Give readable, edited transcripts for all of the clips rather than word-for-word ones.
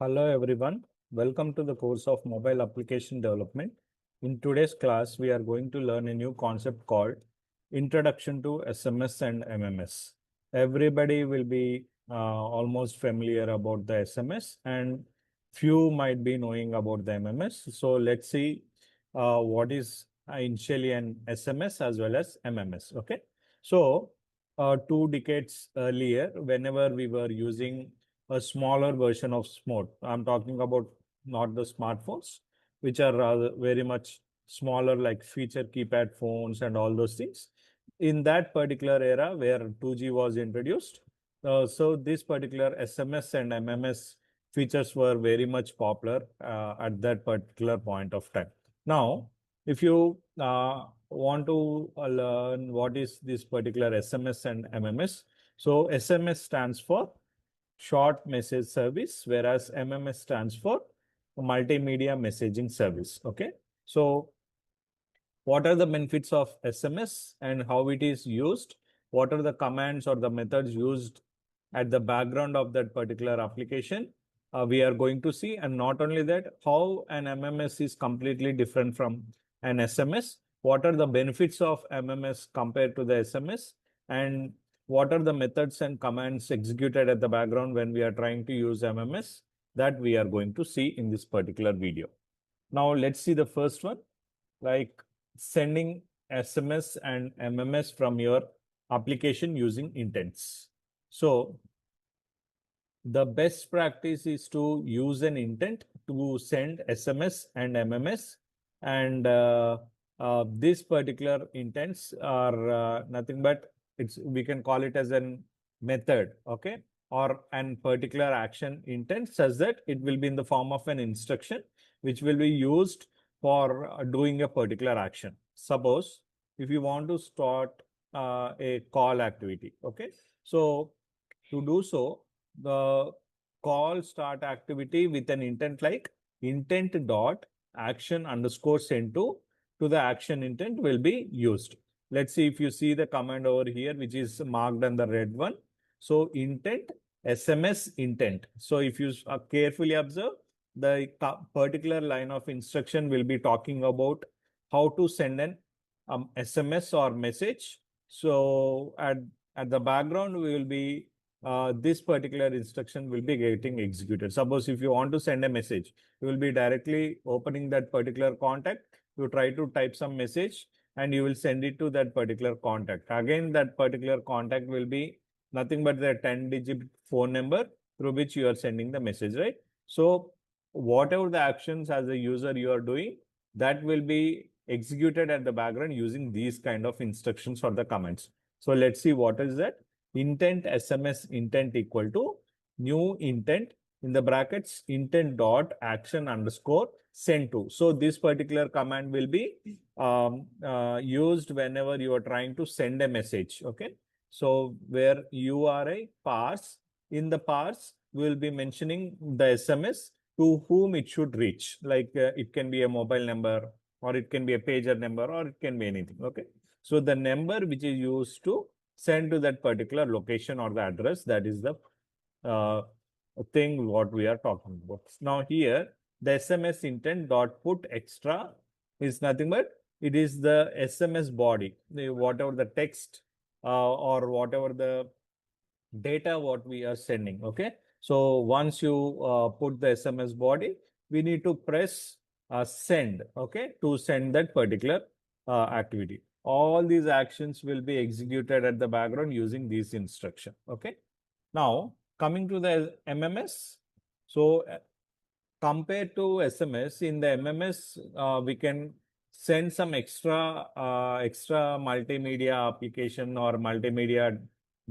Hello everyone, welcome to the course of Mobile Application Development. In today's class, we are going to learn a new concept called Introduction to SMS and MMS. Everybody will be almost familiar about the SMS and few might be knowing about the MMS. So let's see what is initially an SMS as well as MMS. Okay. So 2 decades earlier, whenever we were using a smaller version of Smart. I'm talking about not the smartphones, which are rather very much smaller, like feature keypad phones and all those things. In that particular era where 2G was introduced, so this particular SMS and MMS features were very much popular at that particular point of time. Now, if you want to learn what is this particular SMS and MMS, so SMS stands for short message service, whereas MMS stands for multimedia messaging service. Okay. So what are the benefits of SMS and how it is used? What are the commands or the methods used at the background of that particular application? We are going to see, and not only that, how an MMS is completely different from an SMS. What are the benefits of MMS compared to the SMS? And what are the methods and commands executed at the background when we are trying to use MMS? That we are going to see in this particular video. Now, let's see the first one, like sending SMS and MMS from your application using intents. So the best practice is to use an intent to send SMS and MMS, and these particular intents are nothing but we can call it as an method, okay, or an particular action intent, such that it will be in the form of an instruction which will be used for doing a particular action. Suppose if you want to start a call activity, okay, so to do so, the call start activity with an intent like intent dot action underscore send to the action intent will be used. Let's see if you see the command over here, which is marked on the red one. So intent, SMS intent. So if you carefully observe, the particular line of instruction will be talking about how to send an SMS or message. So at the background, we will be this particular instruction will be getting executed. Suppose if you want to send a message, you will be directly opening that particular contact. You try to type some message and you will send it to that particular contact. Again, that particular contact will be nothing but the 10-digit phone number through which you are sending the message, right? So whatever the actions as a user you are doing, that will be executed at the background using these kind of instructions or the commands. So let's see what is that. Intent SMS intent equal to new intent in the brackets intent dot action underscore send to. So this particular command will be used whenever you are trying to send a message. Okay. So where URI parse, in the parse, we will be mentioning the SMS to whom it should reach. Like it can be a mobile number, or it can be a pager number, or it can be anything. Okay. So the number which is used to send to that particular location or the address, that is the thing what we are talking about. Now here, the SMS intent dot put extra is nothing but it is the SMS body, whatever the text or whatever the data what we are sending. Okay. So once you put the SMS body, we need to press send, okay, to send that particular activity. All these actions will be executed at the background using this instruction. Okay. Now coming to the MMS. So compared to SMS, in the MMS, we can send some extra multimedia application or multimedia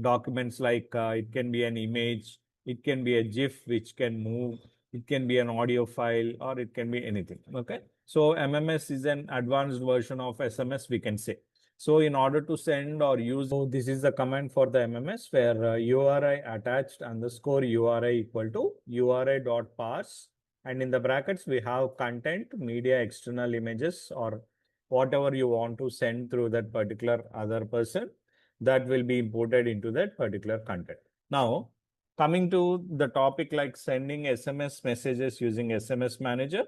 documents, like it can be an image, it can be a GIF which can move, it can be an audio file, or it can be anything. Okay. So MMS is an advanced version of SMS, we can say. So in order to send or use, so this is the command for the MMS, where URI attached underscore URI equal to URI dot parse. And in the brackets, we have content, media, external images, or whatever you want to send through that particular other person, that will be imported into that particular content. Now, Coming to the topic like sending SMS messages using SMS manager.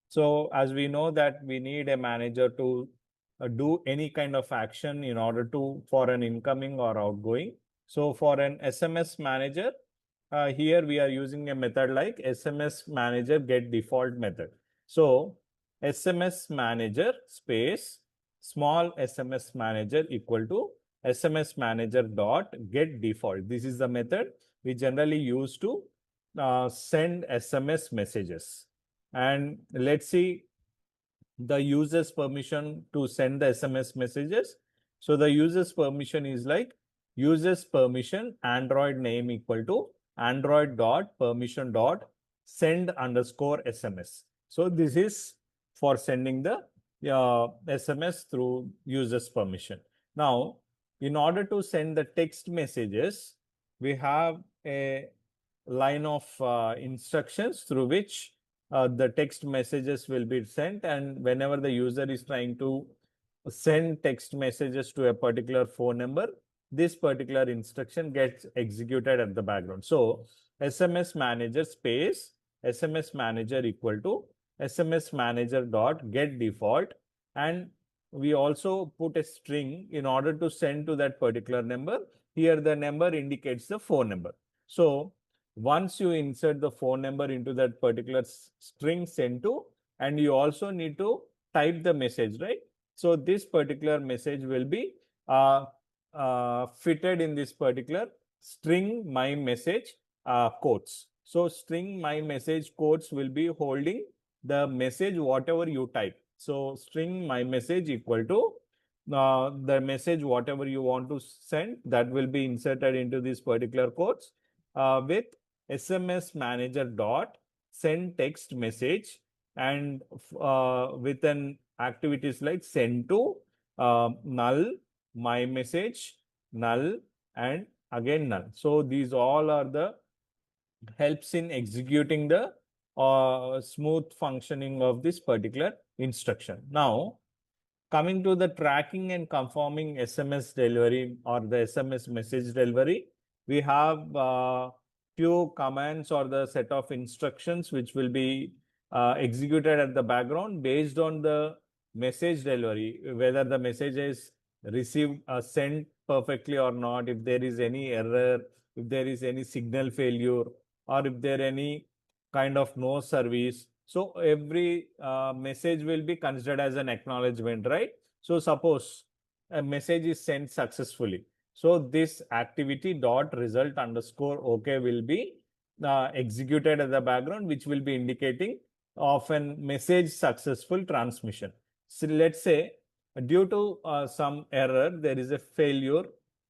So as we know that we need a manager to do any kind of action in order to for an incoming or outgoing. So for an SMS manager, here we are using a method like SMS manager get default method. So SMS manager space small SMS manager equal to SMS manager dot get default. This is the method we generally use to send SMS messages. And let's see the user's permission to send the SMS messages. So the user's permission is like user's permission Android name equal to Android dot permission dot send underscore SMS. So this is for sending the SMS through user's permission. Now, in order to send the text messages, we have a line of instructions through which the text messages will be sent, and whenever the user is trying to send text messages to a particular phone number, this particular instruction gets executed at the background. So SMS manager space SMS manager equal to SMS manager dot get default, and we also put a string in order to send to that particular number. Here the number indicates the phone number. So once you insert the phone number into that particular string sent to, and you also need to type the message, right? So this particular message will be fitted in this particular string my message quotes. So string my message quotes will be holding the message whatever you type. So string my message equal to the message whatever you want to send, that will be inserted into this particular quotes with SMS manager dot send text message, and with an activities like send to null, my message, null, and again null. So these all are the helps in executing the smooth functioning of this particular instruction. Now, coming to the tracking and confirming SMS delivery or the SMS message delivery, we have few commands or the set of instructions which will be executed at the background based on the message delivery, whether the message is received, sent perfectly or not, if there is any error, if there is any signal failure, or if there any kind of no service. So every message will be considered as an acknowledgement, right? So suppose a message is sent successfully. So this activity dot result underscore OK will be executed at the background, which will be indicating of a message successful transmission. So let's say due to some error, there is a failure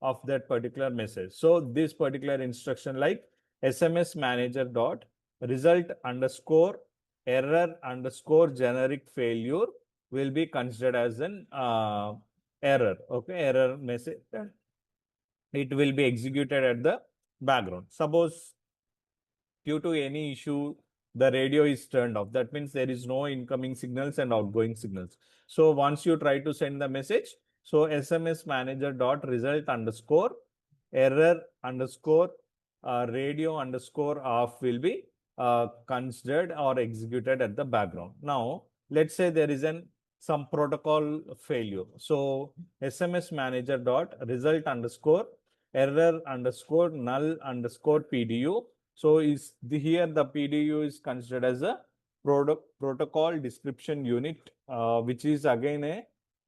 of that particular message. So this particular instruction like SMS manager dot result underscore error underscore generic failure will be considered as an error. Okay, error message. It will be executed at the background. Suppose due to any issue, the radio is turned off. That means there is no incoming signals and outgoing signals. So once you try to send the message, so SMS manager dot result underscore error underscore radio underscore off will be considered or executed at the background. Now, let's say there is some protocol failure. So SMS manager dot result underscore error underscore null underscore PDU. So here the PDU is considered as a protocol description unit, which is again a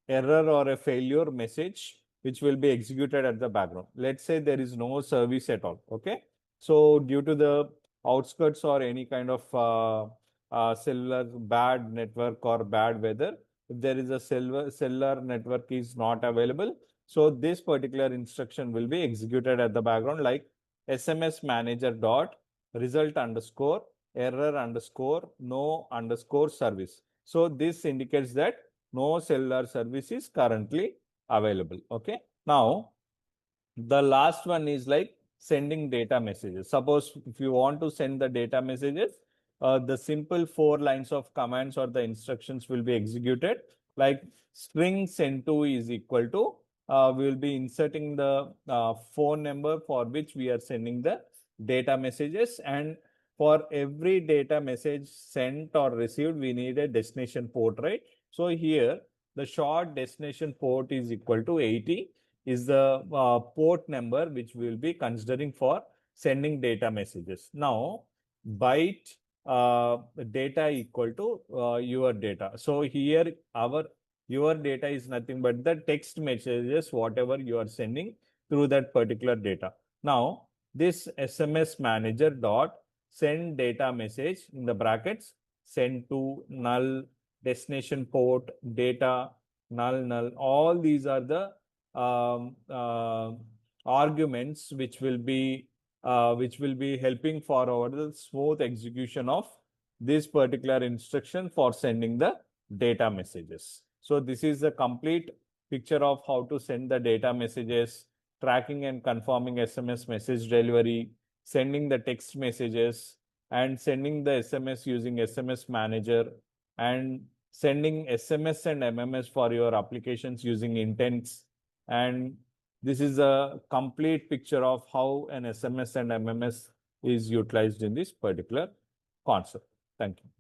error or a failure message which will be executed at the background. Let's say there is no service at all. Okay. So due to the outskirts or any kind of cellular bad network or bad weather, if there is a cellular network is not available, so this particular instruction will be executed at the background like SMS manager dot result underscore error underscore no underscore service. So this indicates that no cellular service is currently available. Okay. Now, the last one is like sending data messages. Suppose if you want to send the data messages, the simple 4 lines of commands or the instructions will be executed like string send to is equal to we will be inserting the phone number for which we are sending the data messages, and for every data message sent or received, we need a destination port, right? So here, the short destination port is equal to 80 is the port number which we will be considering for sending data messages. Now, byte data equal to your data. So here your data is nothing but the text messages, whatever you are sending through that particular data. Now, this SMS manager dot send data message in the brackets, send to null, destination port, data, null. All these are the arguments which will be helping for our smooth execution of this particular instruction for sending the data messages. So this is a complete picture of how to send the data messages, tracking and confirming SMS message delivery, sending the text messages, and sending the SMS using SMS manager, and sending SMS and MMS for your applications using intents. And this is a complete picture of how an SMS and MMS is utilized in this particular concept. Thank you.